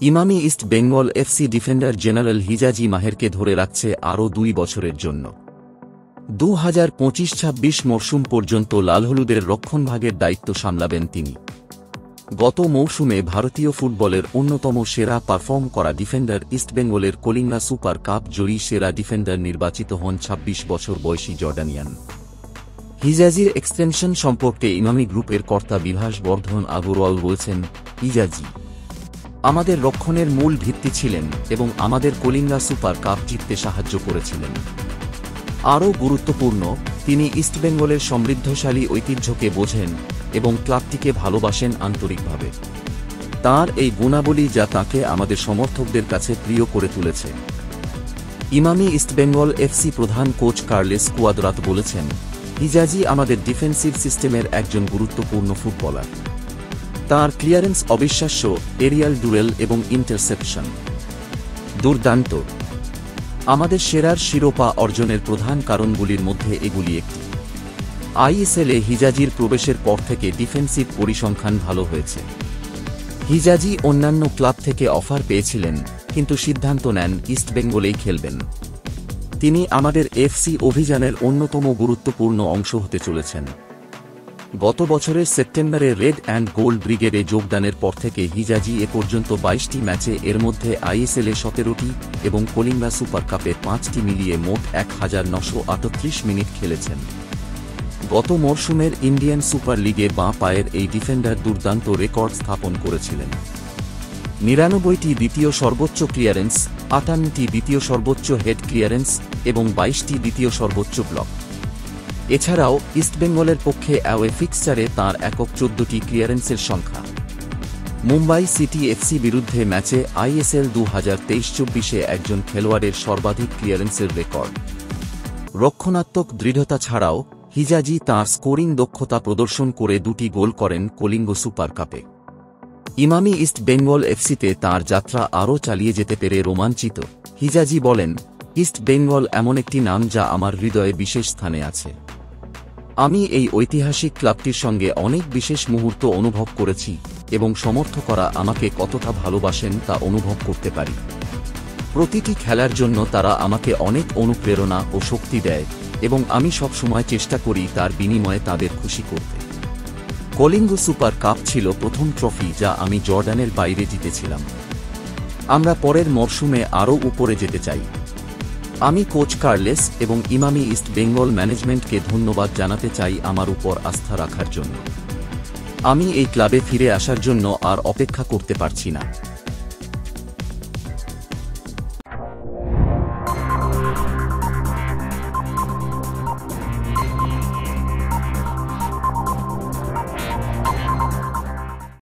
Emami East Bengal FC defender জেনারেল Hijazi মাহেরকে ধরে রাখছে আরও 2 বছরের জন্য। 2025-26 মরশুম পর্যন্ত লালহলুদের রক্ষণভাগের দায়িত্ব সামলাবেন তিনি। গত মৌসুমে ভারতীয় ফুটবলের অন্যতম সেরা পারফর্ম করা ডিফেন্ডার ইস্টবেঙ্গলের কলিঙ্গা সুপার কাপ জয়ী সেরা ডিফেন্ডার নির্বাচিত হন 26 বছর বয়সী জর্ডানিয়ান। হিজাজির এক্সটেনশন সম্পর্কে ইমামি গ্রুপের কর্তা বিভাস বর্ধন আগরওয়াল বলছেন, হিজাজি আমাদের রক্ষণের মূল ভিত্তি ছিলেন এবং আমাদের কলিঙ্গা সুপার কাপ জিততে সাহায্য করেছিলেন। আরও গুরুত্বপূর্ণ, তিনি ইস্টবেঙ্গলের সমৃদ্ধশালী ঐতিহ্যকে বোঝেন এবং ক্লাবটিকে ভালোবাসেন আন্তরিকভাবে। তাঁর এই গুণাবলী যা তাঁকে আমাদের সমর্থকদের কাছে প্রিয় করে তুলেছে। ইমামি ইস্টবেঙ্গল এফসি প্রধান কোচ কার্লেস কুয়াদ্রাত বলেছেন, হিজাজি আমাদের ডিফেন্সিভ সিস্টেমের একজন গুরুত্বপূর্ণ ফুটবলার। তাঁর ক্লিয়ারেন্স অবিশ্বাস্য, এরিয়াল ডুয়েল এবং ইন্টারসেপশন দুর্দান্ত। আমাদের সেরার শিরোপা অর্জনের প্রধান কারণগুলির মধ্যে এগুলি একটি। আইএসএলে হিজাজির প্রবেশের পর থেকে ডিফেন্সিভ পরিসংখ্যান ভালো হয়েছে। হিজাজি অন্যান্য ক্লাব থেকে অফার পেয়েছিলেন, কিন্তু সিদ্ধান্ত নেন ইস্টবেঙ্গলেই খেলবেন। তিনি আমাদের এফসি অভিযানের অন্যতম গুরুত্বপূর্ণ অংশ হতে চলেছেন। গত বছরের সেপ্টেম্বরে রেড অ্যান্ড গোল্ড ব্রিগেডে যোগদানের পর থেকে হিজাজি এ পর্যন্ত 22টি ম্যাচে, এর মধ্যে আইএসএলে 17টি এবং কলিঙ্গা সুপার কাপে 5টি মিলিয়ে মোট 1938 মিনিট খেলেছেন। গত মরশুমের ইন্ডিয়ান সুপার লিগে বাঁ পায়ের এই ডিফেন্ডার দুর্দান্ত রেকর্ড স্থাপন করেছিলেন। 99টি দ্বিতীয় সর্বোচ্চ ক্লিয়ারেন্স, 58টি দ্বিতীয় সর্বোচ্চ হেড ক্লিয়ারেন্স এবং 22টি দ্বিতীয় সর্বোচ্চ ব্লক। এছাড়াও ইস্টবেঙ্গলের পক্ষে অ্যাওয়ে ফিক্সচারে তাঁর একক 14টি ক্লিয়ারেন্সের সংখ্যা। মুম্বাই সিটি এফসি বিরুদ্ধে ম্যাচে আইএসএল 2023-24-এ একজন খেলোয়াড়ের সর্বাধিক ক্লিয়ারেন্সের রেকর্ড। রক্ষণাত্মক দৃঢ়তা ছাড়াও হিজাজি তাঁর স্কোরিং দক্ষতা প্রদর্শন করে 2টি গোল করেন কলিঙ্গ সুপার কাপে। ইমামি ইস্ট বেঙ্গল এফসিতে তাঁর যাত্রা আরও চালিয়ে যেতে পেরে রোমাঞ্চিত। হিজাজি বলেন, ইস্ট বেঙ্গল এমন একটি নাম যা আমার হৃদয়ে বিশেষ স্থানে আছে। আমি এই ঐতিহাসিক ক্লাবটির সঙ্গে অনেক বিশেষ মুহূর্ত অনুভব করেছি এবং সমর্থকরা আমাকে কতটা ভালোবাসেন তা অনুভব করতে পারি। প্রতিটি খেলার জন্য তারা আমাকে অনেক অনুপ্রেরণা ও শক্তি দেয় এবং আমি সবসময় চেষ্টা করি তার বিনিময়ে তাদের খুশি করতে। কলিঙ্গ সুপার কাপ ছিল প্রথম ট্রফি যা আমি জর্ডানের বাইরে জিতেছিলাম। আমরা পরের মরশুমে আরও উপরে যেতে চাই। আমি কোচ কার্লেস এবং ইমামি ইস্ট বেঙ্গল ম্যানেজমেন্টকে ধন্যবাদ জানাতে চাই আমার উপর আস্থা রাখার জন্য। আমি এই ক্লাবে ফিরে আসার জন্য আর অপেক্ষা করতে পারছি না।